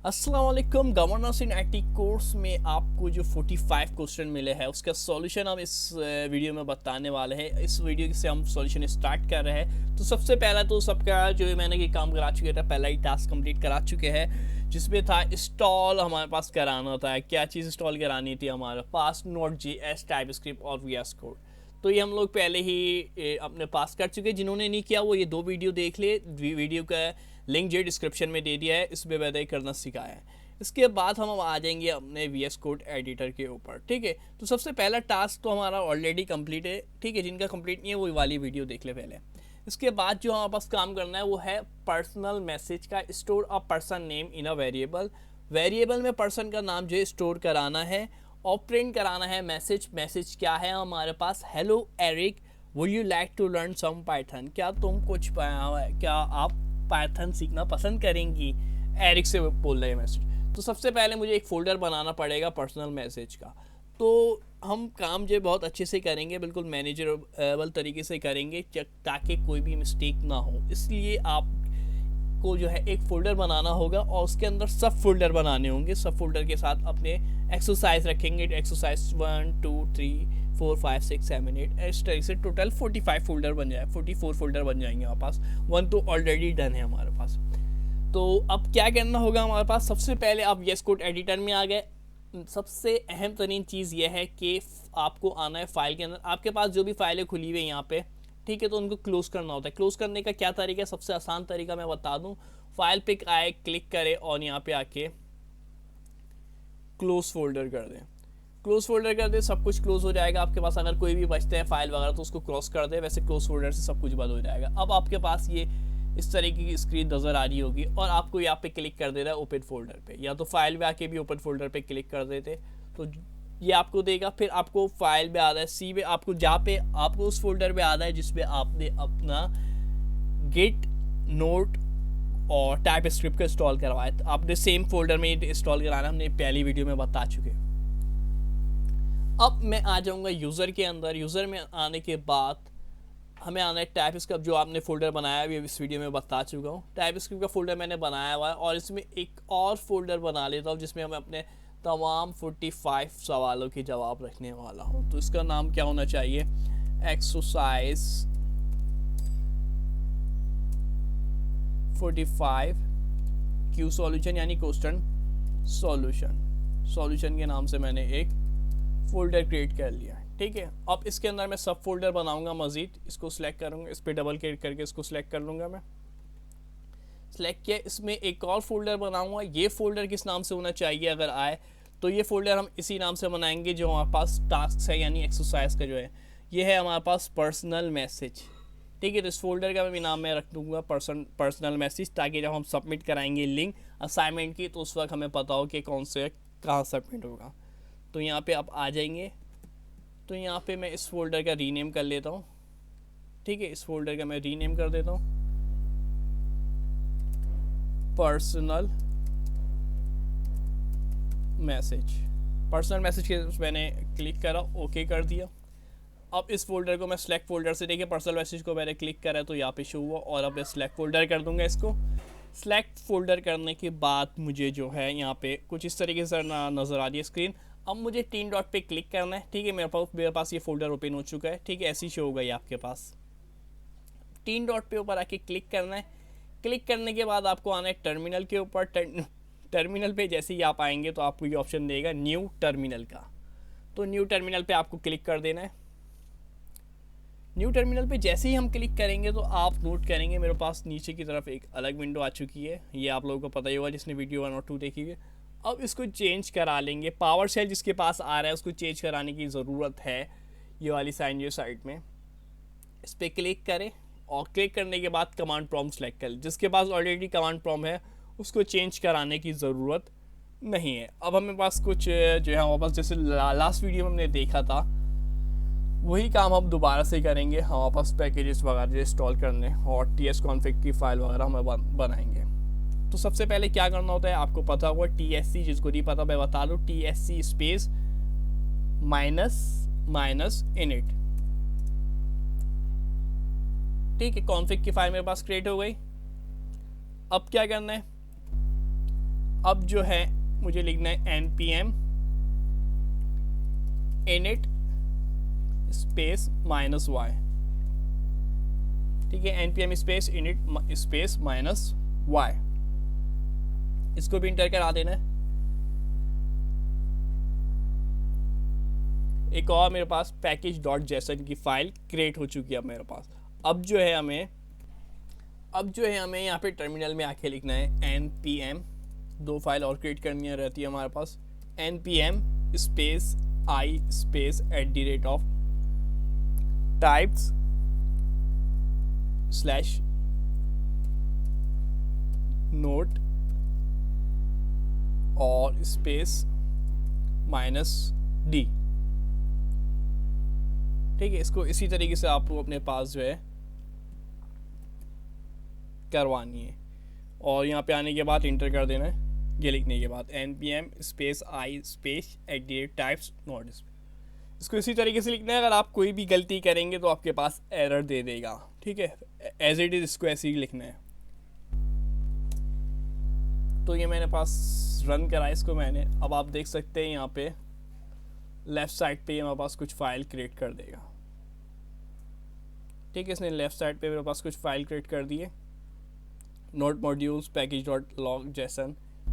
अस्सलाम वालेकुम। Governance in IT course में आपको जो 45 क्वेश्चन मिले हैं उसका सॉल्यूशन हम इस वीडियो में बताने वाले हैं। इस वीडियो से हम सॉल्यूशन स्टार्ट कर रहे हैं। तो सबसे पहला तो सबका जो मैंने ये काम करा चुके थे, पहला ही टास्क कंप्लीट करा चुके हैं, जिसमें था इंस्टॉल हमारे पास कराना था। क्या चीज़ इंस्टॉल करानी थी हमारे पास? Node.js, टाइपस्क्रिप्ट और VS कोड। तो ये हम लोग पहले ही अपने पास कर चुके। जिन्होंने नहीं किया वो ये दो वीडियो देख ले। वीडियो का लिंक जो डिस्क्रिप्शन में दे दिया है, इसमें मैंने करना सिखाया है। इसके बाद हम आ जाएंगे अपने VS कोड एडिटर के ऊपर। ठीक है, तो सबसे पहला टास्क तो हमारा ऑलरेडी कंप्लीट है। ठीक है, जिनका कंप्लीट नहीं है वो वाली वीडियो देख ले पहले। इसके बाद जो हमारे पास काम करना है वो है पर्सनल मैसेज का। Store a person name in a variable. Variable में पर्सन का नाम जो है स्टोर कराना है और प्रिंट कराना है मैसेज। मैसेज क्या है हमारे पास? Hello Eric, would you like to learn some Python? क्या तुम कुछ क्या आप पाइथन सीखना पसंद करेंगी? एरिक से बोल रहे हैं मैसेज। तो सबसे पहले मुझे एक फ़ोल्डर बनाना पड़ेगा पर्सनल मैसेज का। तो हम काम जो बहुत अच्छे से करेंगे, बिल्कुल मैनेजेबल तरीके से करेंगे ताकि कोई भी मिस्टेक ना हो। इसलिए आपको जो है एक फ़ोल्डर बनाना होगा और उसके अंदर सब फोल्डर बनाने होंगे। सब फोल्डर के साथ अपने एक्सरसाइज रखेंगे। एक्सरसाइज 1 2 3 4 5 6 7 8 इस तरह से टोटल 45 फोल्डर बन जाए, 44 फोल्डर बन जाएंगे हमारे पास। 1 तो ऑलरेडी डन है हमारे पास। तो अब क्या करना होगा हमारे पास? सबसे पहले आप VS कोड एडिटर में आ गए। सबसे अहम तरीन चीज़ यह है कि आपको आना है फाइल के अंदर। आपके पास जो भी फाइलें खुली हुई है यहाँ पे, ठीक है, तो उनको क्लोज करना होता है। क्लोज करने का क्या तरीका है? सबसे आसान तरीका मैं बता दूँ। फाइल पे आए, क्लिक करें और यहाँ पे आके क्लोज फोल्डर कर दें। क्लोज फोल्डर कर दे, सब कुछ क्लोज हो जाएगा आपके पास। अगर कोई भी बचते हैं फाइल वगैरह तो उसको क्रॉस कर दे। वैसे क्लोज फोल्डर से सब कुछ बंद हो जाएगा। अब आपके पास ये इस तरीके की स्क्रीन नज़र आ रही होगी और आपको यहाँ पे क्लिक कर देना है ओपन फोल्डर पे, या तो फाइल में आके भी ओपन फोल्डर पे क्लिक कर देते तो ये आपको देगा। फिर आपको फाइल में आना है, सी में आपको जहाँ पे आपको उस फोल्डर में आना है जिसमें आपने अपना गिट नोट और टाइप स्क्रिप्ट का इंस्टॉल करवाया। तो आपने सेम फोल्डर में इंस्टॉल कराना, हमने पहली वीडियो में बता चुके। अब मैं आ जाऊंगा यूज़र के अंदर। यूज़र में आने के बाद हमें आना है टाइप स्क्रिप्ट, जो आपने फोल्डर बनाया है, इस वीडियो में बता चुका हूँ। टाइप स्क्रिप्ट का फोल्डर मैंने बनाया हुआ है और इसमें एक और फोल्डर बना लेता हूँ जिसमें मैं अपने तमाम 45 सवालों के जवाब रखने वाला हूँ। तो इसका नाम क्या होना चाहिए? एक्सरसाइज 45 क्यू सॉल्यूशन, यानी क्वेश्चन सॉल्यूशन। सॉल्यूशन के नाम से मैंने एक फोल्डर क्रिएट कर लिया। ठीक है, अब इसके अंदर मैं सब फोल्डर बनाऊंगा मज़ीद। इसको सिलेक्ट करूंगा, इस पर डबल क्लिक करके इसको सिलेक्ट कर लूँगा। मैं सिलेक्ट किया, इसमें एक और फोल्डर बनाऊंगा। ये फोल्डर किस नाम से होना चाहिए? अगर आए तो ये फोल्डर हम इसी नाम से बनाएंगे जो हमारे पास टास्क है, यानी एक्सरसाइज का जो है ये है हमारे पास पर्सनल मैसेज। ठीक है, तो इस फोल्डर का भी नाम मैं रख दूँगा पर्सनल मैसेज, ताकि जब हम सबमिट कराएंगे लिंक असाइनमेंट की तो उस वक्त हमें पता हो कि कौन से कहाँ सबमिट होगा। तो यहाँ पे आप आ जाएंगे। तो यहाँ पे मैं इस फोल्डर का रीनेम कर लेता हूँ। ठीक है, इस फोल्डर का मैं रीनेम कर देता हूँ पर्सनल मैसेज। पर्सनल मैसेज के मैंने क्लिक करा, ओके कर दिया। अब इस फोल्डर को मैं सेलेक्ट फोल्डर से, देखिए पर्सनल मैसेज को मैंने क्लिक करा तो यहाँ पे शो हुआ और अब मैं सेलेक्ट फोल्डर कर दूंगा इसको। सेलेक्ट फोल्डर करने के बाद मुझे जो है यहाँ पे कुछ इस तरीके से नज़र आ रही है स्क्रीन। अब मुझे 3 डॉट पे क्लिक करना है। ठीक है, मेरे पास ये फोल्डर ओपन हो चुका है। ठीक है, ऐसी शो होगा ये आपके पास। 3 डॉट पे ऊपर आके क्लिक करना है। क्लिक करने के बाद आपको आना है टर्मिनल के ऊपर। टर्मिनल पे जैसे ही आप आएंगे तो आपको ये ऑप्शन देगा न्यू टर्मिनल का। तो न्यू टर्मिनल पे आपको क्लिक कर देना है। न्यू टर्मिनल पे जैसे ही हम क्लिक करेंगे तो आप नोट करेंगे मेरे पास नीचे की तरफ एक अलग विंडो आ चुकी है। ये आप लोगों को पता ही होगा जिसने वीडियो 1 और 2 देखी है। अब इसको चेंज करा लेंगे। पावर शेल जिसके पास आ रहा है उसको चेंज कराने की ज़रूरत है। ये वाली साइन जो साइड में, इस पर क्लिक करें और क्लिक करने के बाद कमांड प्रॉम्प्ट सेलेक्ट करें। जिसके पास ऑलरेडी कमांड प्रॉम्प्ट है उसको चेंज कराने की ज़रूरत नहीं है। अब हमें पास कुछ जो है हमारे पास, जैसे लास्ट वीडियो में हमने देखा था वही काम हम दोबारा से करेंगे। हमारे पास पैकेजेस वगैरह इंस्टॉल करने और TS कॉन्फ़िग की फ़ाइल वगैरह हम बनाएंगे। तो सबसे पहले क्या करना होता है आपको पता होगा, TSC, जिसको नहीं पता मैं बता दूँ, TSC स्पेस माइनस इनिट। ठीक है, कॉन्फ़िग की फ़ाइल मेरे पास क्रिएट हो गई। अब क्या करना है? अब जो है मुझे लिखना है npm init स्पेस -y, ठीक है, npm space init space -y, इसको भी इंटर करा देना है। एक और मेरे पास package.json की फाइल क्रिएट हो चुकी है अब मेरे पास। अब जो है हमें यहाँ पे टर्मिनल में आके लिखना है npm, दो फाइल और क्रिएट करनी रहती है हमारे पास, npm space i space @ types / note और स्पेस -d, ठीक है। इसको इसी तरीके से आपको अपने पास जो है करवानी है, और यहाँ पे आने के बाद इंटर कर देना है। ये लिखने के बाद npm space i space @ types note, इसको इसी तरीके से लिखना है। अगर आप कोई भी गलती करेंगे तो आपके पास एरर दे देगा, ठीक है, एज इट इज़ इसको ऐसे ही लिखना है। तो ये मैंने पास रन करा इसको मैंने। अब आप देख सकते हैं यहाँ पे लेफ़्ट साइड पे हमारे पास कुछ फाइल क्रिएट कर देगा, ठीक है। इसने लेफ़्ट साइड पे मेरे पास कुछ फाइल क्रिएट कर दी है, नोट मॉड्यूल्स package.log json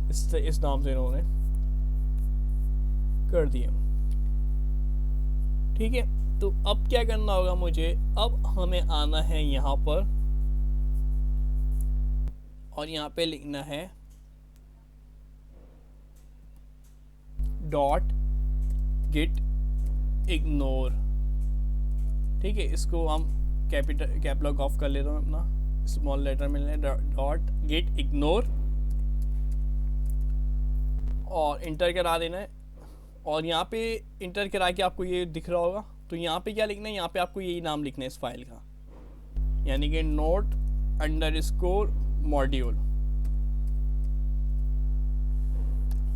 इस नाम से इन्होंने कर दिया, ठीक है। तो अब क्या करना होगा मुझे, अब हमें आना है यहाँ पर और यहाँ पे लिखना है .git ignore, ठीक है। इसको हम कैप लॉक ऑफ कर लेता हूँ अपना, स्मॉल लेटर में लेना .git ignore और इंटर करा देना है। और यहाँ पे इंटर करा के आपको ये दिख रहा होगा, तो यहाँ पे क्या लिखना है, यहाँ पे आपको यही नाम लिखना है इस फाइल का, यानी कि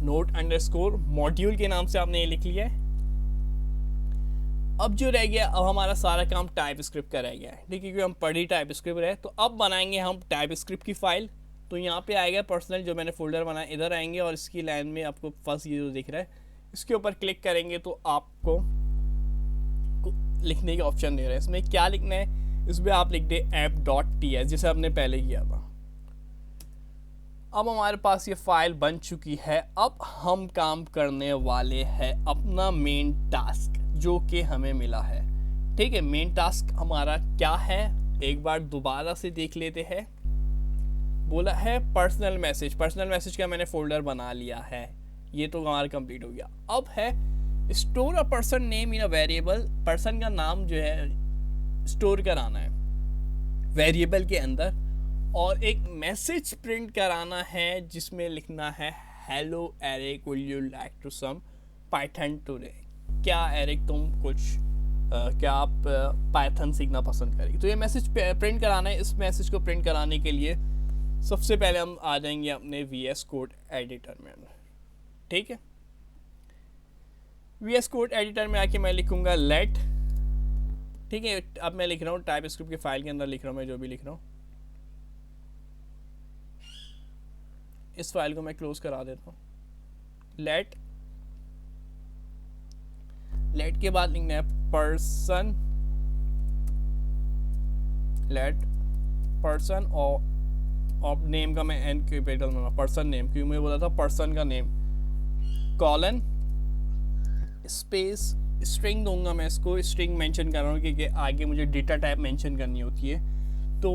नोट_मॉड्यूल के नाम से आपने ये लिख लिया है। अब जो रह गया, अब हमारा सारा काम टाइप स्क्रिप्ट का रह गया है, ठीक है, क्योंकि हम पढ़ी टाइप स्क्रिप्ट रहे। तो अब बनाएंगे हम टाइप स्क्रिप्ट की फाइल। तो यहाँ पे आएगा पर्सनल, जो मैंने फोल्डर बनाया, इधर आएंगे और इसकी लाइन में आपको फर्स्ट ये जो दिख रहा है, इसके ऊपर क्लिक करेंगे तो आपको लिखने का ऑप्शन दे रहा है। इसमें क्या लिखना है, इसमें आप लिख दे app.ts, जैसे हमने पहले किया था। अब हमारे पास ये फाइल बन चुकी है। अब हम काम करने वाले हैं अपना मेन टास्क जो कि हमें मिला है, ठीक है। मेन टास्क हमारा क्या है, एक बार दोबारा से देख लेते हैं। बोला है पर्सनल मैसेज का मैंने फोल्डर बना लिया है, ये तो हमारा कंप्लीट हो गया। अब है store a person name in a variable, person का नाम जो है स्टोर कराना है वेरिएबल के अंदर, और एक मैसेज प्रिंट कराना है जिसमें लिखना है hello Eric will you like to some Python today. क्या एरिक तुम कुछ क्या आप पाइथन सीखना पसंद करेंगे। तो ये मैसेज प्रिंट कराना है। इस मैसेज को प्रिंट कराने के लिए सबसे पहले हम आ जाएंगे अपने VS कोड एडिटर में, ठीक है। VS कोड एडिटर में आके मैं लिखूंगा लेट, ठीक है। अब मैं लिख रहा हूँ टाइप स्क्रिप्ट की फाइल के अंदर लिख रहा हूँ, मैं जो भी लिख रहा हूँ। इस फाइल को मैं क्लोज करा देता हूँ। लेट के बाद लिखना है पर्सन, लेट पर्सन, और नेम का मैं एन कैपिटल में, पर्सन नेम, क्योंकि मुझे बोला था पर्सन का नेम, कॉलन स्पेस स्ट्रिंग दूंगा मैं इसको। स्ट्रिंग मेंशन कर रहा हूँ क्योंकि आगे मुझे डेटा टाइप मेंशन करनी होती है। तो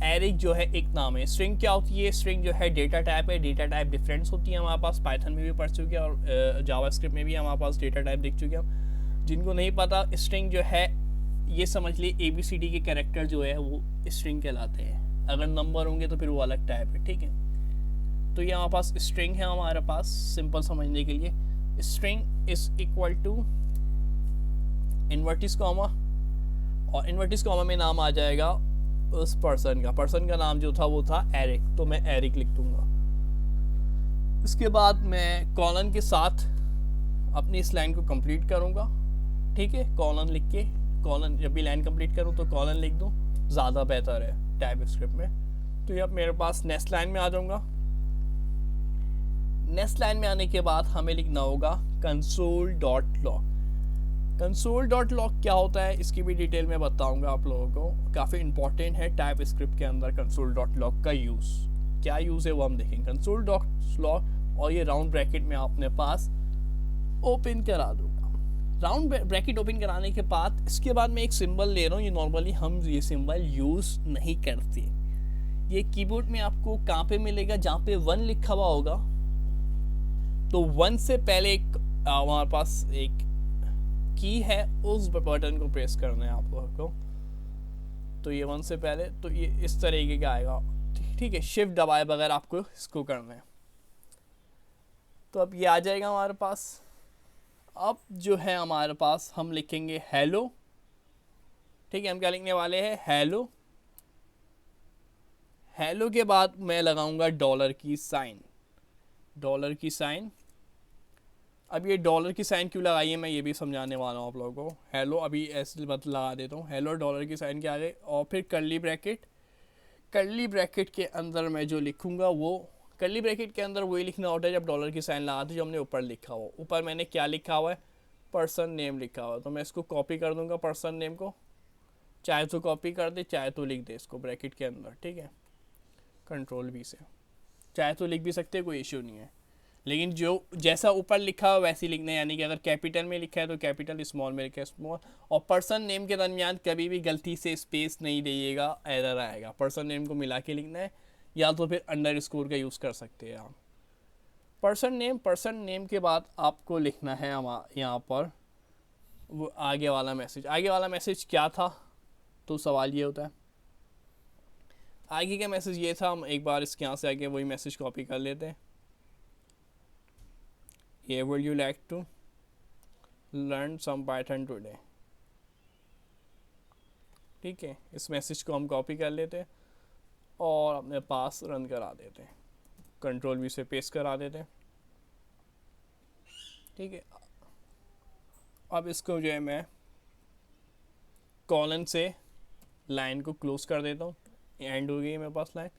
एरिक जो है एक नाम है। स्ट्रिंग क्या होती है, स्ट्रिंग जो है डेटा टाइप है। डेटा टाइप डिफरेंस होती है, हमारे पास पाइथन में भी पढ़ चुके हैं और जावास्क्रिप्ट में भी हमारे पास डेटा टाइप देख चुके हैं। जिनको नहीं पता, स्ट्रिंग जो है ये समझ लिए ABCD के कैरेक्टर जो है वो स्ट्रिंग कहलाते हैं। अगर नंबर होंगे तो फिर वो अलग टाइप है, ठीक है। तो ये हमारे पास स्ट्रिंग है, हमारे पास सिंपल समझने के लिए string is equal to inverted comma, और इन्वर्टिस कॉमा में नाम आ जाएगा उस पर्सन का नाम जो था वो था एरिक, तो मैं एरिक लिख दूंगा। इसके बाद मैं कॉलन के साथ अपनी इस लाइन को कंप्लीट करूंगा, ठीक है। कॉलन लिख के, कॉलन जब भी लाइन कंप्लीट करूं तो कॉलन लिख दूं, ज़्यादा बेहतर है टाइप स्क्रिप्ट में। तो ये अब मेरे पास नेक्स्ट लाइन में आ जाऊंगा। नेक्स्ट लाइन में आने के बाद हमें लिखना होगा console dot log. Console dot log क्या होता है इसकी भी डिटेल में बताऊंगा आप लोगों को, काफ़ी इंपॉर्टेंट है टाइप स्क्रिप्ट के अंदर कंसोल डॉट लॉग का यूज़। क्या यूज़ है वो हम देखेंगे। कंसोल डॉट लॉग और ये राउंड ब्रैकेट में अपने पास ओपन करा दूंगा। राउंड ब्रैकेट ओपन कराने के बाद इसके बाद मैं एक सिंबल ले रहा हूँ। ये नॉर्मली हम ये सिंबल यूज़ नहीं करते। ये कीबोर्ड में आपको कहाँ पे मिलेगा, जहाँ पे 1 लिखा हुआ होगा तो 1 से पहले एक हमारे पास एक की है, उस बटन को प्रेस करना है आप लोगों को। तो ये 1 से पहले तो ये इस तरीके का आएगा, ठीक है। शिफ्ट दबाए बगैर आपको इसको करना है। तो अब ये आ जाएगा हमारे पास। अब जो है हमारे पास हम लिखेंगे हेलो, ठीक है। हम क्या लिखने वाले हैं, हेलो। हेलो के बाद मैं लगाऊंगा डॉलर की साइन, डॉलर की साइन। अब ये डॉलर की साइन क्यों लगाई है मैं ये भी समझाने वाला हूँ आप लोगों को। हेलो अभी ऐसे बत लगा देता हूँ, हेलो डॉलर की साइन के आगे और फिर कर्ली ब्रैकेट। कर्ली ब्रैकेट के अंदर मैं जो लिखूंगा वो, कर्ली ब्रैकेट के अंदर वही लिखना होता है जब डॉलर की साइन लगाते जो हमने ऊपर लिखा हो। ऊपर मैंने क्या लिखा हुआ है, पर्सन नेम लिखा हुआ है। तो मैं इसको कॉपी कर दूंगा पर्सन नेम को, चाहे तो कॉपी कर दे चाहे तो लिख दे इसको ब्रैकेट के अंदर, ठीक है। कंट्रोल V से चाहे तो लिख भी सकते, कोई इश्यू नहीं है। लेकिन जो जैसा ऊपर लिखा हो वैसे ही लिखना है, यानी कि अगर कैपिटल में लिखा है तो कैपिटल, स्मॉल में लिखा है स्मॉल। और पर्सन नेम के दरमियान कभी भी गलती से स्पेस नहीं दीजिएगा, एरर आएगा। पर्सन नेम को मिला के लिखना है, या तो फिर अंडरस्कोर का यूज़ कर सकते हैं आप। पर्सन नेम के बाद आपको लिखना है यहाँ पर वो आगे वाला मैसेज। आगे वाला मैसेज क्या था, तो सवाल ये होता है आगे का मैसेज ये था। हम एक बार इसके यहाँ से आगे वही मैसेज कॉपी कर लेते हैं। ये would you like to learn some Python today, ठीक है। इस मैसेज को हम कॉपी कर लेते हैं और अपने पास रन करा देते हैं। कंट्रोल V से पेस्ट करा देते हैं, ठीक है। अब इसको जो है मैं कॉलन से लाइन को क्लोज कर देता हूँ, एंड हो गई मेरे पास लाइन,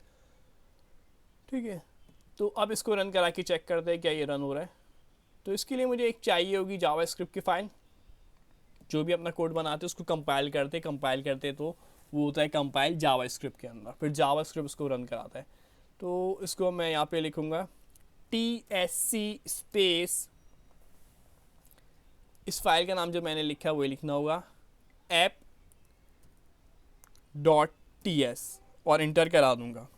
ठीक है। तो अब इसको रन करा के चेक करते हैं क्या ये रन हो रहा है। तो इसके लिए मुझे एक चाहिए होगी जावास्क्रिप्ट की फाइल। जो भी अपना कोड बनाते हैं उसको कंपाइल करते तो वो होता है कंपाइल जावास्क्रिप्ट के अंदर, फिर जावास्क्रिप्ट उसको रन कराता है। तो इसको मैं यहाँ पे लिखूँगा TSC स्पेस, इस फाइल का नाम जो मैंने लिखा है वही लिखना होगा app.ts और इंटर करा दूंगा।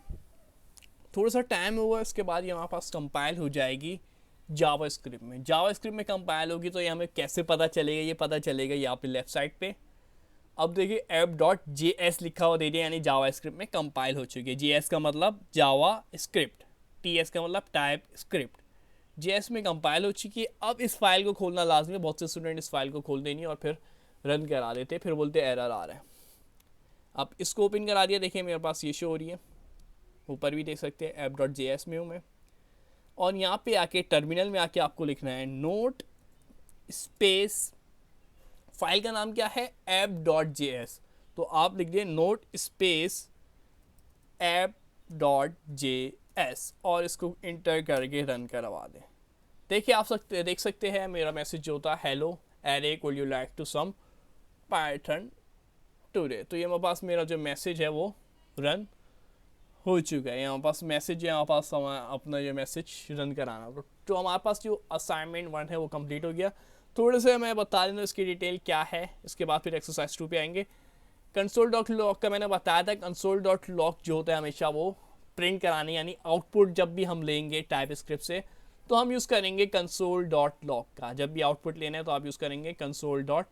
थोड़ा सा टाइम होगा, इसके बाद ये हमारे पास कंपाइल हो जाएगी जावास्क्रिप्ट में। जावास्क्रिप्ट में कंपाइल होगी तो ये हमें कैसे पता चलेगा, ये पता चलेगा यहाँ पे लेफ्ट साइड पे। अब देखिए app.js लिखा हुआ दे दिया, यानी जावास्क्रिप्ट में कंपाइल हो चुकी है। JS का मतलब जावा स्क्रिप्ट, TS का मतलब टाइप स्क्रिप्ट, JS में कंपाइल हो चुकी है। अब इस फाइल को खोलना लाजमी है, बहुत से स्टूडेंट इस फाइल को खोल देनी और फिर रन करा देते, फिर बोलते एरर आ रहा है। अब इसको ओपन करा दिया, देखिए मेरे पास ये शो हो रही है, ऊपर भी देख सकते हैं app.js में हूँ मैं। और यहाँ पे आके टर्मिनल में आके आपको लिखना है नोट स्पेस, फाइल का नाम क्या है app.js, तो आप लिख दिए नोट स्पेस app.js और इसको इंटर करके रन करवा दें। देखिए आप देख सकते हैं मेरा मैसेज जो होता है hello Eric would you like to some Python today. तो ये मेरे पास मेरा जो मैसेज है वो रन हो चुका है। यहाँ पास मैसेज है, यहाँ पास अपना ये मैसेज रन कराना। तो हमारे पास जो असाइनमेंट 1 है वो कंप्लीट हो गया। थोड़े से मैं बता देता हूँ इसकी डिटेल क्या है, इसके बाद फिर एक्सरसाइज 2 पे आएंगे। कंसोल डॉट लॉग का मैंने बताया था, कंसोल डॉट लॉग जो होता है हमेशा वो प्रिंट कराने, यानी आउटपुट जब भी हम लेंगे टाइप स्क्रिप्ट से तो हम यूज़ करेंगे कंसोल डॉट लॉग का। जब भी आउटपुट लेना है तो आप यूज़ करेंगे कंसोल डॉट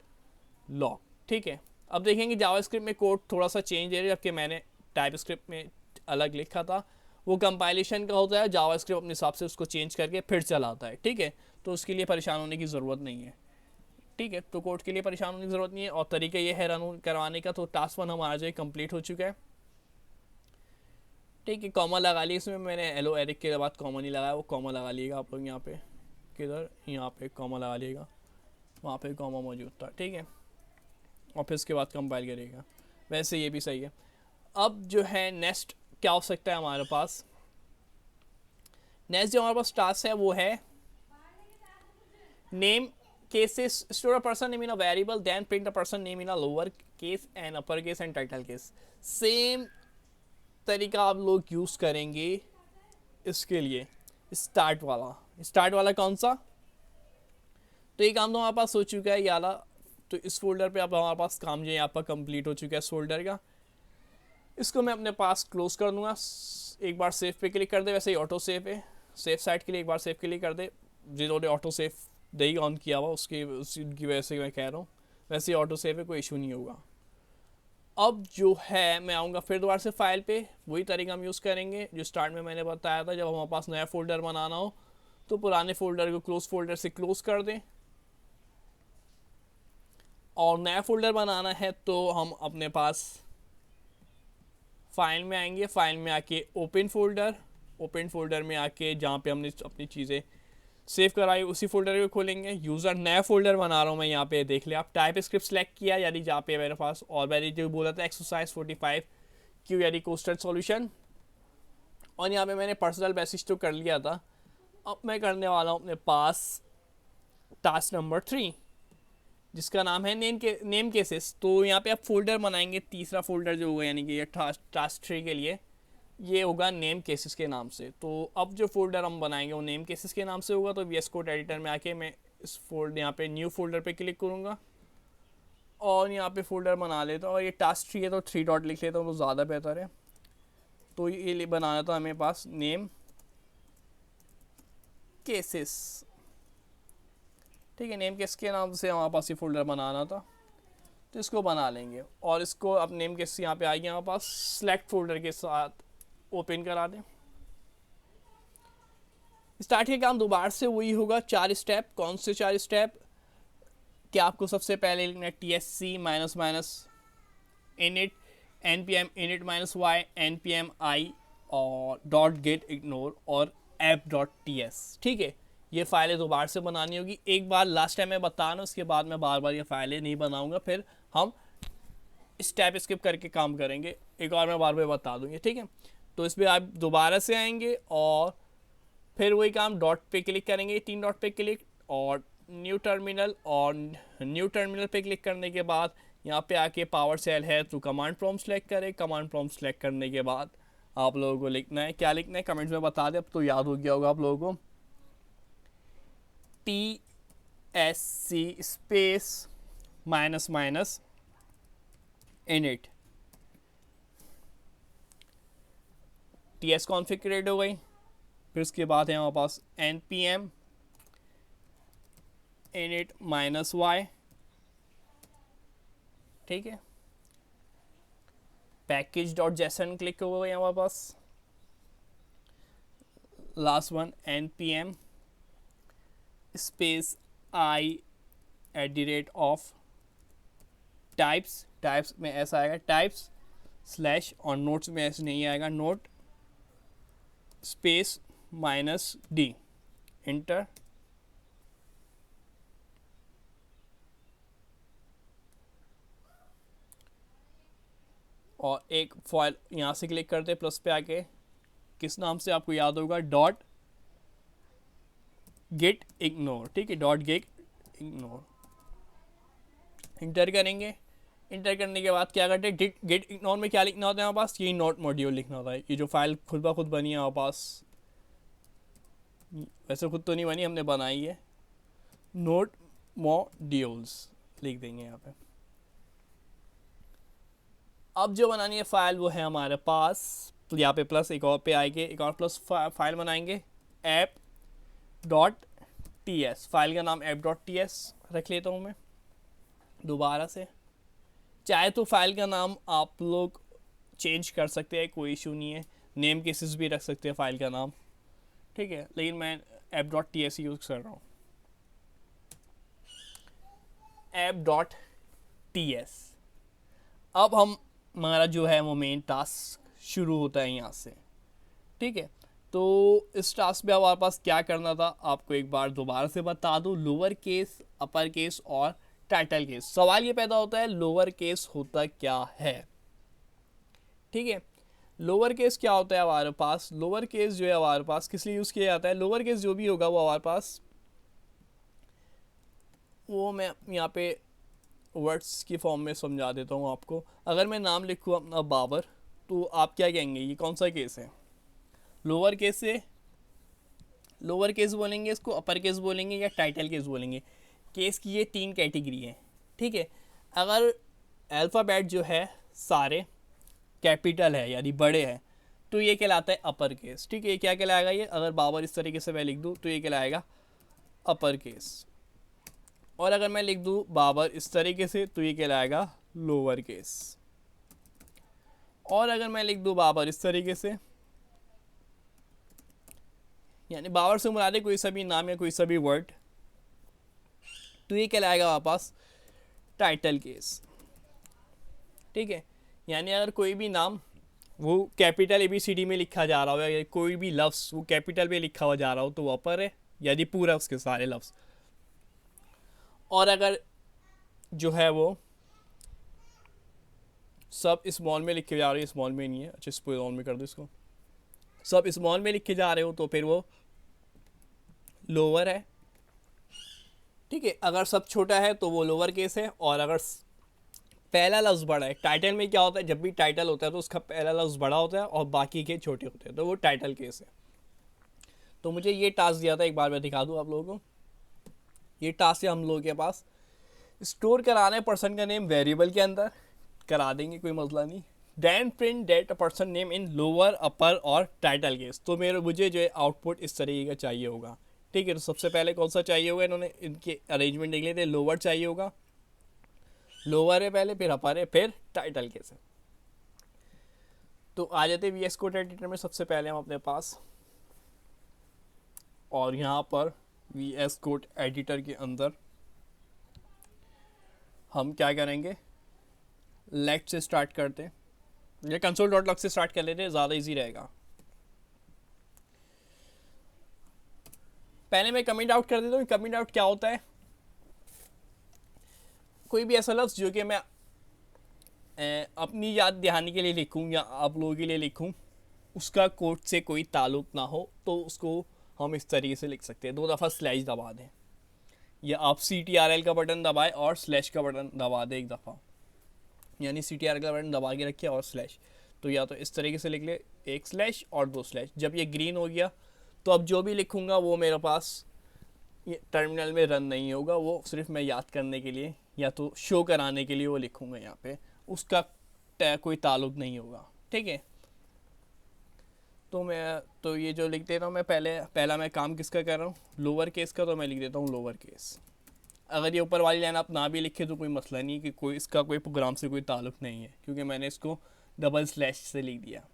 लॉग, ठीक है। अब देखेंगे जावास्क्रिप्ट में कोड थोड़ा सा चेंज है, जबकि मैंने टाइप स्क्रिप्ट में अलग लिखा था। वो कंपाइलेशन का होता है, जावास्क्रिप्ट अपने हिसाब से उसको चेंज करके फिर चलाता है, ठीक है। तो उसके लिए परेशान होने की ज़रूरत नहीं है, ठीक है। तो कोड के लिए परेशान होने की ज़रूरत नहीं है। और तरीका ये है रन करवाने का। तो टास्क 1 हमारा जो है कंप्लीट हो चुका है, ठीक है। कॉमा लगा लिया इसमें मैंने, हेलो एरिक के बाद कॉमा नहीं लगाया, वो कॉमा लगा लिएगा आप लोग यहाँ पे, किधर, यहाँ पे कॉमा लगा लिएगा, वहाँ पे कॉमा मौजूद था, ठीक है। और फिर उसके बाद कंपाइल करेगा, वैसे ये भी सही है। अब जो है नेक्स्ट क्या हो सकता है हमारे पास, नेक्स्ट जो हमारे पास टास्क है वो है name cases, store a person name in a variable, then print a person name in a lower case and upper case and title case. Same तरीका आप लोग यूज करेंगे इसके लिए। स्टार्ट वाला कौन सा, तो ये काम तो हमारे पास हो चुका है याला, तो इस फोल्डर पे अब हमारे पास काम जो है यहाँ पर कंप्लीट हो चुका है इस फोल्डर का। इसको मैं अपने पास क्लोज कर दूंगा, एक बार सेव पे क्लिक कर दे, वैसे ही ऑटो सेव है, सेव साइट के लिए एक बार सेव क्लिक कर दे, जिन्होंने ऑटो सेव नहीं ऑन किया हुआ उसकी वजह से मैं कह रहा हूँ, वैसे ही ऑटो सेव है, कोई इशू नहीं होगा। अब जो है मैं आऊँगा फिर दोबारा से फाइल पे, वही तरीका हम यूज़ करेंगे जो स्टार्ट में मैंने बताया था। जब हमारे पास नया फोल्डर बनाना हो तो पुराने फोल्डर को क्लोज फोल्डर से क्लोज कर दें, और नया फोल्डर बनाना है तो हम अपने पास फाइल में आएंगे, फाइल में आके ओपन फोल्डर में आके जहाँ पे हमने अपनी चीज़ें सेव कराई उसी फोल्डर को खोलेंगे। यूज़र नया फोल्डर बना रहा हूँ मैं यहाँ पे, देख लिया आप, टाइप स्क्रिप्ट सेलेक्ट किया, यानी जहाँ पे मेरे पास, और मैंने जो बोला था एक्सरसाइज 45 क्यू यानी कोस्टेड सॉल्यूशन, और यहाँ पे मैंने पर्सनल मैसेज तो कर लिया था। अब मैं करने वाला हूँ अपने पास टास्क नंबर 3 जिसका नाम है नेम केसेस। तो यहाँ पे आप फोल्डर बनाएंगे, तीसरा फोल्डर जो होगा यानी कि ये टास्क 3 के लिए ये होगा नेम केसेस के नाम से। तो अब जो फोल्डर हम बनाएंगे वो नेम केसेस के नाम से होगा। तो VS कोड एडिटर में आके मैं इस यहाँ पे न्यू फोल्डर पे क्लिक करूँगा और यहाँ पे फोल्डर बना लेता हूँ, और ये टास्क 3 है तो 3 डॉट लिख लेता हूँ तो ज़्यादा बेहतर है। तो ये बनाना था हमें पास नेम केसेस, ठीक है, नेम केस के नाम से हमारे पास ये फोल्डर बनाना था, तो इसको बना लेंगे। और इसको अब नेम केस यहाँ पे आएगी हमारे पास, सेलेक्ट फोल्डर के साथ ओपन करा दें। स्टार्ट के काम दोबारा से वही होगा, 4 स्टेप। कौन से 4 स्टेप, कि आपको सबसे पहले लिखना है TSC -init npm init -y npm i और .get_ignore और app.ts, ठीक है। ये फाइलें दोबारा से बनानी होगी, एक बार लास्ट टाइम मैं बता रहा हूँ, उसके बाद मैं बार बार ये फाइलें नहीं बनाऊंगा, फिर हम स्टेप स्किप करके काम करेंगे, एक और मैं बार बार बता दूंगी, ठीक है। तो इस पर आप दोबारा से आएंगे और फिर वही काम, डॉट पे क्लिक करेंगे, 3 डॉट पे क्लिक और न्यू टर्मिनल, और न्यू टर्मिनल पे क्लिक करने के बाद यहाँ पे आके पावर सेल है तो कमांड प्रॉम्प्ट सेलेक्ट करें। कमांड प्रॉम्प्ट सेलेक्ट करने के बाद आप लोगों को लिखना है, क्या लिखना है कमेंट्स में बता दें, अब तो याद हो गया होगा आप लोगों को, TSC स्पेस -init, TS कॉन्फ़िगरेट हो गई। फिर उसके बाद है हमारे पास npm init -y, ठीक है। package.json क्लिक हो गई हमारे पास। Last one npm space i@of types में ऐसा आएगा, टाइप्स स्लैश, और नोट्स में ऐसे नहीं आएगा, नोट स्पेस -d, इंटर। और एक फाइल यहाँ से क्लिक करते प्लस पे आके, किस नाम से आपको याद होगा, .get_ignore, ठीक है, .get_ignore इंटर करेंगे। इंटर करने के बाद क्या करते हैं, get_ignore में क्या लिखना होता है हमारे पास, यही नोट मॉड्यूल लिखना होता है। ये जो फाइल खुद ब खुद बनी है हमारे पास, वैसे खुद तो नहीं बनी, हमने बनाई है, नोट मॉड्यूल्स लिख देंगे यहाँ पे। अब जो बनानी है फाइल वो है हमारे पास, तो यहाँ पे प्लस एक और पे आएंगे, एक और प्लस फाइल बनाएंगे, app.ts, फाइल का नाम app.ts रख लेता हूँ मैं दोबारा से। चाहे तो फाइल का नाम आप लोग चेंज कर सकते हैं, कोई इशू नहीं है, नेम केसेस भी रख सकते हैं फाइल का नाम, ठीक है, लेकिन मैं app.ts यूज़ कर रहा हूँ, app.ts। अब हमारा जो है वो मेन टास्क शुरू होता है यहाँ से, ठीक है। तो इस टास्क में हमारे पास क्या करना था आपको एक बार दोबारा से बता दूँ, लोअर केस, अपर केस और टाइटल केस। सवाल ये पैदा होता है लोअर केस होता क्या है, ठीक है। लोअर केस क्या होता है हमारे पास, लोअर केस जो है हमारे पास किस लिए यूज़ किया जाता है, लोअर केस जो भी होगा वो हमारे पास, वो मैं यहाँ पे वर्ड्स की फॉर्म में समझा देता हूँ आपको। अगर मैं नाम लिखूँ अपना बाबर, तो आप क्या कहेंगे, ये कौन सा केस है, लोअर केस से लोअर केस बोलेंगे इसको, अपर केस बोलेंगे या टाइटल केस बोलेंगे। केस की ये 3 कैटेगरी है, ठीक है। अगर अल्फ़ाबेट जो है सारे कैपिटल है यानी बड़े हैं, तो ये कहलाता है अपर केस, ठीक है। ये क्या कहलाएगा, ये अगर बाबर इस तरीके से मैं लिख दूँ तो ये कहलाएगा अपर केस, और अगर मैं लिख दूँ बाबर इस तरीके से तो ये कहलाएगा लोअर केस, और अगर मैं लिख दूँ बाबर इस तरीके से, यानी बाबर से मुराद है कोई सा भी नाम या कोई सा भी वर्ड, तो ये कहलाएगा वापस टाइटल केस, ठीक है। यानी अगर कोई भी नाम वो कैपिटल ABCD में लिखा जा रहा हो या कोई भी लफ्ज़ वो कैपिटल में लिखा हुआ जा रहा हो तो वो अपर है, यदि पूरा उसके सारे लफ्ज़, और अगर जो है वो सब स्मॉल में लिखे जा रहे हो, स्मॉल में नहीं है, अच्छा स्मॉल में कर दो इसको, सब स्मॉल में लिखे जा रहे हो तो फिर वो लोअर है, ठीक है। अगर सब छोटा है तो वो लोअर केस है, और अगर पहला लफ्ज़ बड़ा है, टाइटल में क्या होता है, जब भी टाइटल होता है तो उसका पहला लफ्ज़ बड़ा होता है और बाकी के छोटे होते हैं, तो वो टाइटल केस है। तो मुझे ये टास्क दिया था, एक बार मैं दिखा दूँ आप लोगों को। ये टास्क है हम लोगों के पास, स्टोर कराना है पर्सन का नेम वेरिएबल के अंदर, करा देंगे कोई मसला नहीं। Then print that a person name in lower, upper और टाइटल केस। तो मुझे जो है आउटपुट इस तरीके का चाहिए होगा, ठीक है। तो सबसे पहले कौन सा चाहिए होगा, इन्होंने इनके अरेंजमेंट देख लिए थे, लोअर चाहिए होगा, लोअर है पहले, फिर अपर है, फिर टाइटल केस है। तो आ जाते VS कोड एडिटर में सबसे पहले हम अपने पास, और यहाँ पर VS कोड एडिटर के अंदर हम क्या करेंगे, लेट से स्टार्ट करते हैं, या console.log से स्टार्ट कर लेते हैं, ज़्यादा इजी रहेगा। पहले मैं कमेंट आउट कर देता हूँ। कमेंट आउट क्या होता है, कोई भी ऐसा लफ्ज़ जो कि मैं अपनी याद दहानी के लिए लिखूं या आप लोगों के लिए लिखूं, उसका कोड से कोई ताल्लुक ना हो, तो उसको हम इस तरीके से लिख सकते हैं। 2 दफ़ा स्लैश दबा दें, या आप CTRL का बटन दबाएं और स्लैश का बटन दबा दें एक दफ़ा, यानी CTRL का बटन दबा के रखिए और स्लैश, तो या तो इस तरीके से लिख ले, 1 स्लैश और 2 स्लैश। जब ये ग्रीन हो गया तो अब जो भी लिखूँगा वो मेरे पास ये टर्मिनल में रन नहीं होगा, वो सिर्फ मैं याद करने के लिए या तो शो कराने के लिए वो लिखूँगा यहाँ पे, उसका कोई ताल्लुक नहीं होगा, ठीक है। तो ये जो लिख देता हूँ मैं, पहला मैं काम किसका कर रहा हूँ, लोअर केस का, तो मैं लिख देता हूँ लोअर केस। अगर ये ऊपर वाली लाइन आप ना भी लिखे तो कोई मसला नहीं, कि कोई इसका कोई प्रोग्राम से कोई ताल्लुक नहीं है, क्योंकि मैंने इसको डबल स्लैश से लिख दिया।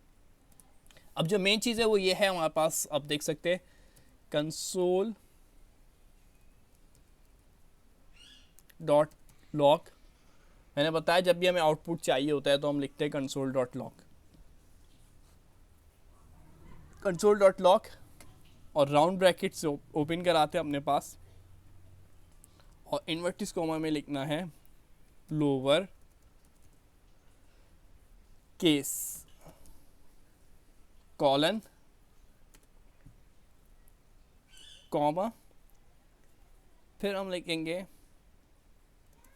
अब जो मेन चीज़ है वो ये है हमारे पास, आप देख सकते हैं कंसोल डॉट लॉग। मैंने बताया जब भी हमें आउटपुट चाहिए होता है तो हम लिखते हैं console dot log, console dot log, और राउंड ब्रैकेट से ओपन कराते हैं अपने पास, और इन्वर्टिस कॉमा में लिखना है लोअर केस कॉलन कॉमा, फिर हम लिखेंगे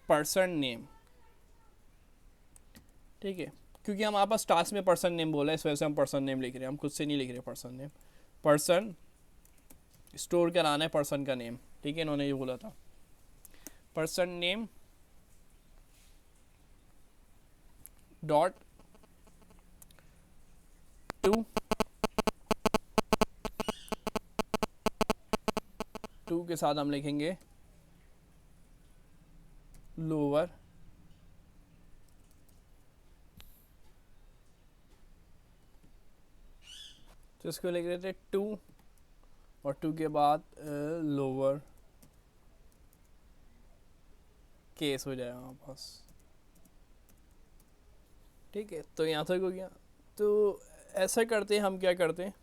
पर्सन नेम, ठीक है। क्योंकि हमारे पास टास्क में पर्सन नेम बोला है, इस वजह से हम पर्सन नेम लिख रहे हैं, हम खुद से नहीं लिख रहे पर्सन नेम। पर्सन स्टोर कराना है पर्सन का नेम, ठीक है, इन्होंने ये बोला था पर्सन नेम डॉट टू के साथ हम लिखेंगे लोअर तो इसको लिख रहे थे 2, और 2 के बाद लोअर केस हो जाएगा हमारे पास, ठीक है। तो यहाँ तक हो गया। तो ऐसा करते हैं हम, क्या करते हैं,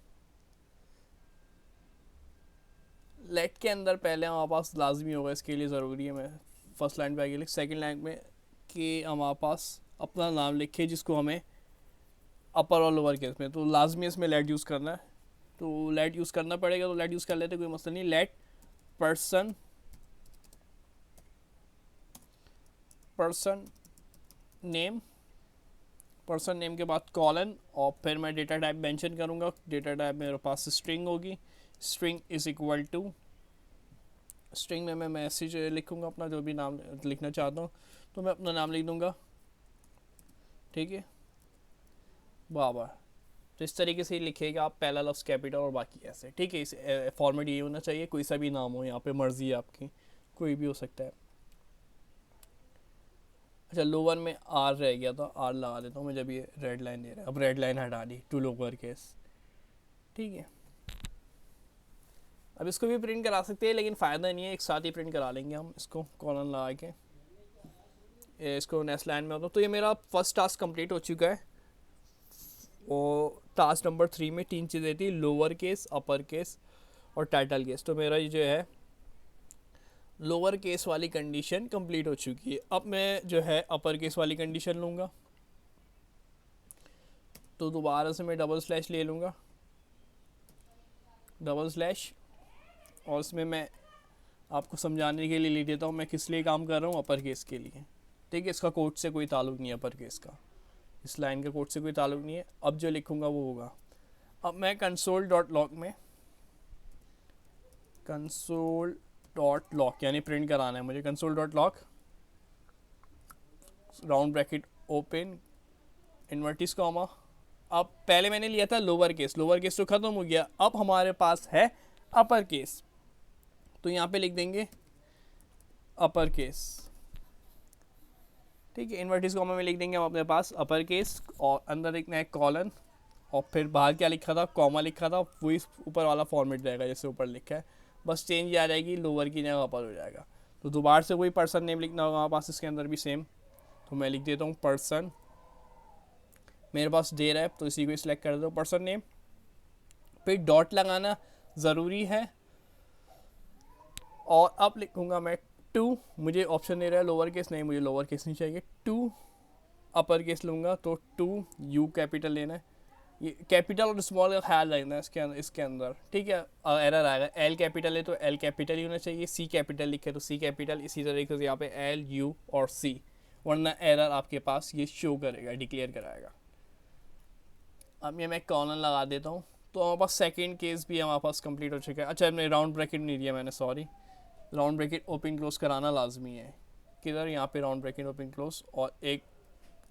लेट के अंदर पहले हमारे पास लाजमी होगा, इसके लिए ज़रूरी है, मैं फर्स्ट लाइन पे आगे लिख, सेकेंड लाइन में कि हमारे पास अपना नाम लिखे जिसको हमें अपर और लोअर केस में, तो लाजमी इसमें लेट यूज़ करना है, तो लेट यूज़ करना पड़ेगा, तो लेट यूज़ कर लेते, कोई मसला नहीं। Let person name, person name के बाद कॉलन, और फिर मैं डेटा टाइप मेंशन करूँगा। डेटा टाइप मेरे पास स्ट्रिंग होगी, string is equal to, string में मैं मैसेज लिखूँगा अपना, जो भी नाम लिखना चाहता हूँ, तो मैं अपना नाम लिख दूँगा, ठीक है, बाबर। तो इस तरीके से ही लिखेगा आप, पहला लफ्ज़ कैपिटल और बाकी ऐसे, ठीक है। इस फॉर्मेट ये होना चाहिए, कोई सा भी नाम हो, यहाँ पे मर्ज़ी है आपकी, कोई भी हो सकता है। अच्छा, लोअर में आर रह गया था, आर लगा देता हूँ मैं, जब ये रेड लाइन दे रहा है, अब रेड लाइन हटा दी, टू लोअर केस, ठीक है। अब इसको भी प्रिंट करा सकते हैं, लेकिन फ़ायदा नहीं है, एक साथ ही प्रिंट करा लेंगे हम इसको, कॉलन लगा के। इसको नेक्स्ट लाइन में होता, तो ये मेरा फर्स्ट टास्क कंप्लीट हो चुका है। और टास्क नंबर 3 में 3 चीज़ें थी, लोअर केस, अपर केस और टाइटल केस। तो मेरा ये जो है लोअर केस वाली कंडीशन कंप्लीट हो चुकी है। अब मैं जो है अपर केस वाली कंडीशन लूँगा, तो दोबारा से मैं डबल स्लैश ले लूँगा, डबल स्लैश, और इसमें मैं आपको समझाने के लिए लिख देता हूँ मैं किस लिए काम कर रहा हूँ, अपर केस के लिए, ठीक है। इसका कोड से कोई ताल्लुक़ नहीं है, अपर केस का, इस लाइन का कोड से कोई ताल्लुक़ नहीं है। अब जो लिखूँगा वो होगा, अब मैं कंसोल डॉट लॉग में, कंसोल डॉट लॉग यानी प्रिंट कराना है मुझे, console dot log, round bracket open, इन्वर्टिस comma. अब पहले मैंने लिया था लोअर केस, लोअर केस तो ख़त्म हो गया, अब हमारे पास है अपर केस, तो यहाँ पे लिख देंगे अपर केस, ठीक है। इन्वर्टिस कॉमा में लिख देंगे हम अपने पास अपर केस, और अंदर लिखना है कॉलन, और फिर बाहर क्या लिखा था, कॉमा लिखा था, वही ऊपर वाला फॉर्मेट रहेगा जैसे ऊपर लिखा है, बस चेंज आ जाएगी, लोअर की जगह अपर हो जाएगा। तो दोबारा से वही पर्सन नेम लिखना होगा हमारे पास, इसके अंदर भी सेम, तो मैं लिख देता हूँ पर्सन, मेरे पास दे रहा है तो इसी को सिलेक्ट कर देता हूँ, पर्सन नेम, फिर डॉट लगाना ज़रूरी है, और अब लिखूँगा मैं टू, मुझे ऑप्शन दे रहा है लोअर केस, नहीं मुझे लोअर केस नहीं चाहिए, टू अपर केस लूँगा, तो टू यू कैपिटल लेना है, ये कैपिटल और स्मॉल का ख्याल रखना है इसके अंदर, ठीक है। एरर आएगा, एल कैपिटल है तो एल कैपिटल ही होना चाहिए, सी कैपिटल लिखे तो सी कैपिटल, इसी तरीके से यहाँ पे एल यू और सी, वरना एरर आपके पास ये शो करेगा, डिक्लेयर कराएगा। अब ये मैं कॉलन लगा देता हूँ, तो हमारे पास सेकेंड केस भी हमारे पास कंप्लीट हो चुका है। अच्छा, मैं राउंड ब्रैकेट नहीं दिया मैंने, sorry, round bracket open close कराना लाजमी है, किधर, यहाँ पे राउंड ब्रैकेट ओपन क्लोज, और एक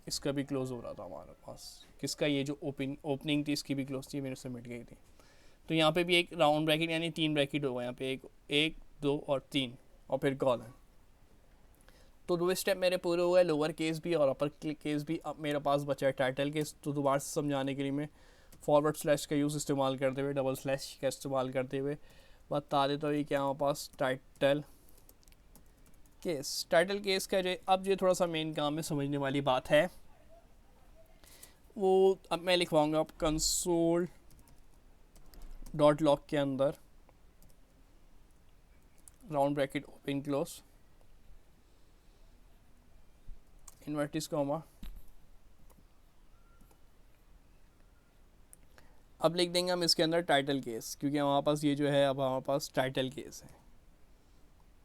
इसका भी क्लोज हो रहा था हमारे पास, किसका, ये जो ओपनिंग थी इसकी भी क्लोज थी, मेरे से मिट गई थी। तो यहाँ पे भी एक राउंड ब्रैकेट यानी 3 ब्रैकेट होगा, यहाँ पे एक 2 और 3, और फिर कॉलन। तो 2 स्टेप मेरे पूरे हुए, लोअर केस भी और अपर केस भी। अब मेरे पास बचा है टाइटल केस, तो दोबारा से समझाने के लिए मैं फॉरवर्ड स्लैश का यूज़ इस्तेमाल करते हुए, डबल स्लैश का इस्तेमाल करते हुए बता देता हूँ, ये क्या हमारे पास टाइटल केस। टाइटल केस का जो अब जो थोड़ा सा मेन काम में समझने वाली बात है, वो अब मैं लिखवाऊँगा अब कंसोल डॉट लॉग के अंदर round bracket open close, इन्वर्टिस comma, अब लिख देंगे हम इसके अंदर टाइटल केस, क्योंकि हमारे पास ये जो है अब हमारे पास टाइटल केस है,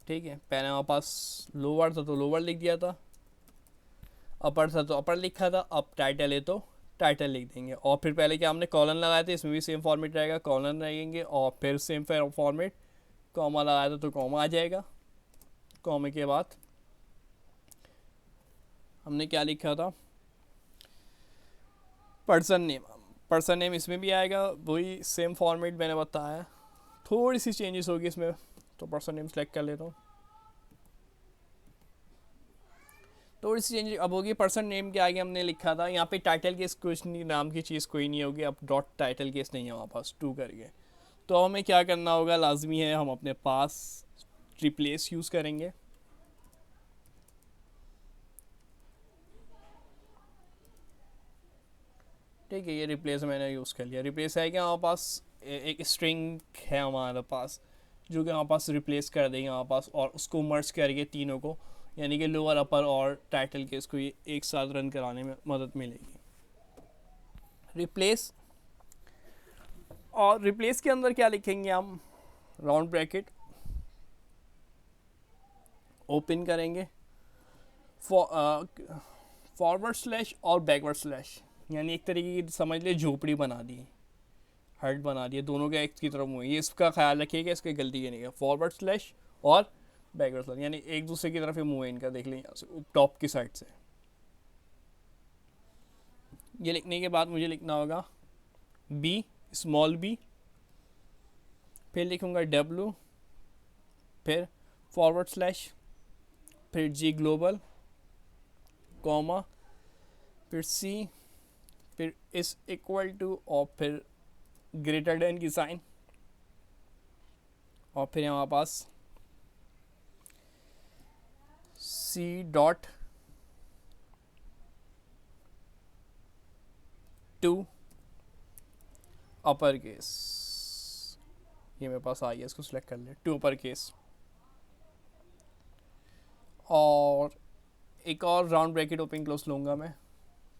ठीक है। पहले हमारे पास लोअर था तो लोअर लिख दिया था, अपर था तो अपर लिखा था, अब टाइटल है तो टाइटल लिख देंगे। और फिर पहले क्या हमने कॉलन लगाए थे, इसमें भी सेम फॉर्मेट रहेगा, कॉलन रहेंगे, और फिर सेम फॉर्मेट, कॉमा लगाया था तो कॉमा आ जाएगा, कॉमे के बाद हमने क्या लिखा था, पर्सन नेम, पर्सन नेम इसमें भी आएगा, वही सेम फॉर्मेट मैंने बताया, थोड़ी सी चेंजेस होगी इसमें, तो पर्सन नेम सेलेक्ट कर लेता हूँ, थोड़ी सी चेंज अब होगी। पर्सन नेम के आगे हमने लिखा था, यहाँ पे टाइटल केस कुछ नहीं, नाम की चीज़ कोई नहीं होगी, अब डॉट टाइटल केस नहीं है हमारे पास, टू करके। तो हमें क्या करना होगा, लाजमी है हम अपने पास रिप्लेस यूज़ करेंगे, ठीक है। ये रिप्लेस मैंने यूज़ कर लिया, रिप्लेस है कि हमारे पास एक स्ट्रिंग है हमारे पास, जो कि हमारे पास रिप्लेस कर देंगे हमारे पास, और उसको मर्ज करके तीनों को, यानी कि लोअर अपर और टाइटल केस को ये एक साथ रन कराने में मदद मिलेगी। रिप्लेस, और रिप्लेस के अंदर क्या लिखेंगे हम, राउंड ब्रैकेट ओपन करेंगे, फॉरवर्ड स्लैश और बैकवर्ड स्लैश, यानी एक तरीके की समझ ले झोपड़ी बना दी, हर्ट बना दिए, दोनों के एक की तरफ मुँह, ये इसका ख्याल रखिएगा, इसकी गलती के नहीं है, फॉरवर्ड स्लैश और बैकवर्ड स्लैश, यानी एक दूसरे की तरफ ये मुँह है इनका, देख लें यहाँ से टॉप की साइड से। ये लिखने के बाद मुझे लिखना होगा बी, स्मॉल बी, फिर लिखूँगा डब्लू, फिर फॉरवर्ड स्लैश, फिर जी ग्लोबल, कॉमा, फिर सी, फिर इस इक्वल टू, और फिर ग्रेटर देन की साइन, और फिर हमारे पास C dot to upper case, ये मेरे पास आ गया, इसको सिलेक्ट कर ले, टू अपर केस, और एक और राउंड ब्रैकेट ओपन क्लोज लूँगा मैं,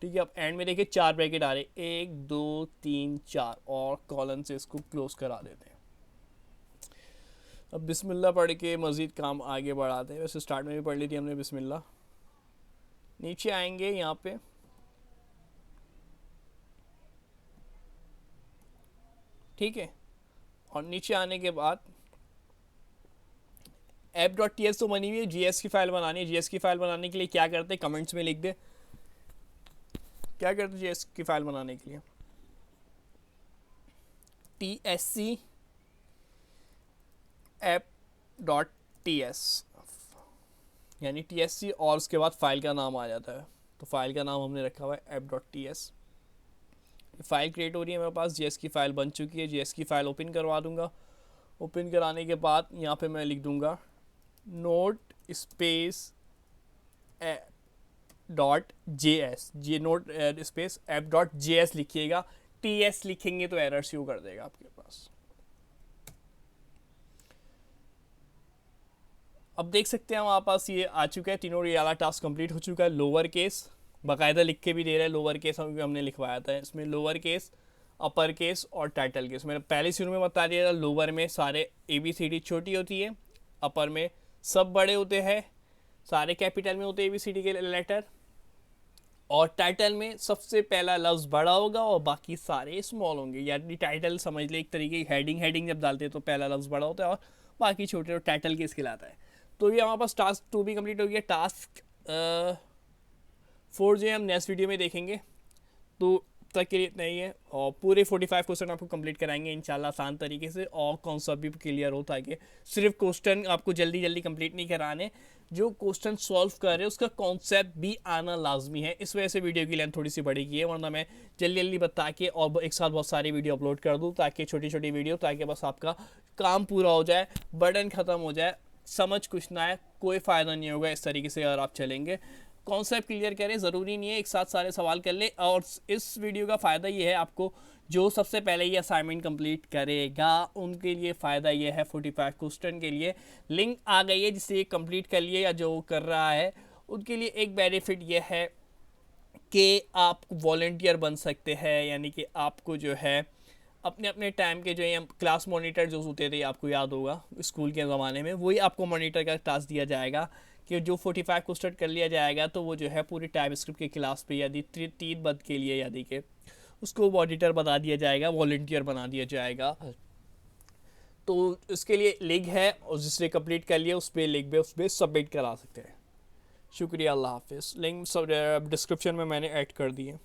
ठीक है। अब एंड में देखिए 4 ब्रैकेट आ रहे, 1 2 3 4, और कॉलन से इसको क्लोज करा देते हैं। अब बिस्मिल्लाह पढ़ के मज़ीद काम आगे बढ़ाते हैं, वैसे स्टार्ट में भी पढ़ ली थी हमने बिस्मिल्लाह। नीचे आएंगे यहाँ पे, ठीक है, और नीचे आने के बाद app.ts तो बनी हुई है, जीएस की फाइल बनानी है। जीएस की फाइल बनाने के लिए क्या करते हैं, कमेंट्स में लिख दे क्या करते हैं जीएस की फाइल बनाने के लिए, tsc app.ts, यानी tsc और उसके बाद फाइल का नाम आ जाता है, तो फाइल का नाम हमने रखा हुआ है app.ts। फाइल क्रिएट हो रही है मेरे पास, जीएस की फाइल बन चुकी है, जीएस की फाइल ओपन करवा दूंगा। ओपन कराने के बाद यहाँ पे मैं लिख दूंगा नोट स्पेस डॉट JS, जे नोट स्पेस app.js लिखिएगा, TS लिखेंगे तो एरर शो कर देगा आपके पास। अब देख सकते हैं हमारे पास ये आ चुका है, तीनों ये वाला टास्क कंप्लीट हो चुका है। लोअर केस बाकायदा लिख के भी दे रहा है, लोअर केस हमने लिखवाया था, इसमें लोअर केस, अपर केस और टाइटल केस। मैंने पहले शुरू में बता दिया था, लोअर में सारे ABCD छोटी होती है, अपर में सब बड़े होते हैं, सारे कैपिटल में होते हैं ABCD के लेटर, और टाइटल में सबसे पहला लफ्ज़ बड़ा होगा और बाकी सारे स्मॉल होंगे। यानी टाइटल समझ ले एक तरीके की हेडिंग जब डालते हैं तो पहला लफ्ज़ बड़ा होता है और बाकी छोटे, और टाइटल केस कहलाता है। तो ये हमारे पास टास्क 2 भी कंप्लीट हो गया। टास्क 4 जो है हम नेक्स्ट वीडियो में देखेंगे, तो तक के लिए इतना ही है, और पूरे 45 क्वेश्चन आपको कंप्लीट कराएंगे इंशाल्लाह आसान तरीके से, और कॉन्सेप्ट भी क्लियर हो, ताकि सिर्फ क्वेश्चन आपको जल्दी जल्दी कंप्लीट नहीं कराने, जो क्वेश्चन सॉल्व कर रहे हैं उसका कॉन्सेप्ट भी आना लाजमी है। इस वजह से वीडियो की लेंथ थोड़ी सी बड़ी की है, वरना मैं जल्दी जल्दी बता के और एक साथ बहुत सारी वीडियो अपलोड कर दूँ, ताकि छोटी छोटी वीडियो, ताकि बस आपका काम पूरा हो जाए, बर्डन ख़त्म हो जाए, समझ कुछ ना है, कोई फ़ायदा नहीं होगा इस तरीके से अगर आप चलेंगे। कॉन्सेप्ट क्लियर करें, ज़रूरी नहीं है एक साथ सारे सवाल कर ले। और इस वीडियो का फ़ायदा ये है, आपको जो सबसे पहले ये असाइनमेंट कंप्लीट करेगा उनके लिए फ़ायदा ये है, 45 क्वेश्चन के लिए लिंक आ गई है, जिससे ये कंप्लीट कर लिए या जो कर रहा है उनके लिए एक बेनिफिट ये है कि आप वॉलंटियर बन सकते हैं। यानी कि आपको जो है अपने अपने टाइम के जो है क्लास मॉनिटर जो होते थे, आपको याद होगा स्कूल के ज़माने में, वही आपको मॉनिटर का टास्क दिया जाएगा कि जो 45 क्वेश्चन कर लिया जाएगा, तो वो जो है पूरी टाइप स्क्रिप्ट की क्लास पे यदि 3 बद के लिए यदि के उसको मॉनिटर बता दिया जाएगा, वॉलंटियर बना दिया जाएगा। तो इसके लिए लिंक है, और जिसने कंप्लीट कर लिया उस पर लिंक पे उस पर सबमिट करा सकते हैं। शुक्रिया, अल्लाह हाफिज़। लिंक सब डिस्क्रिप्शन में मैंने ऐड कर दिए।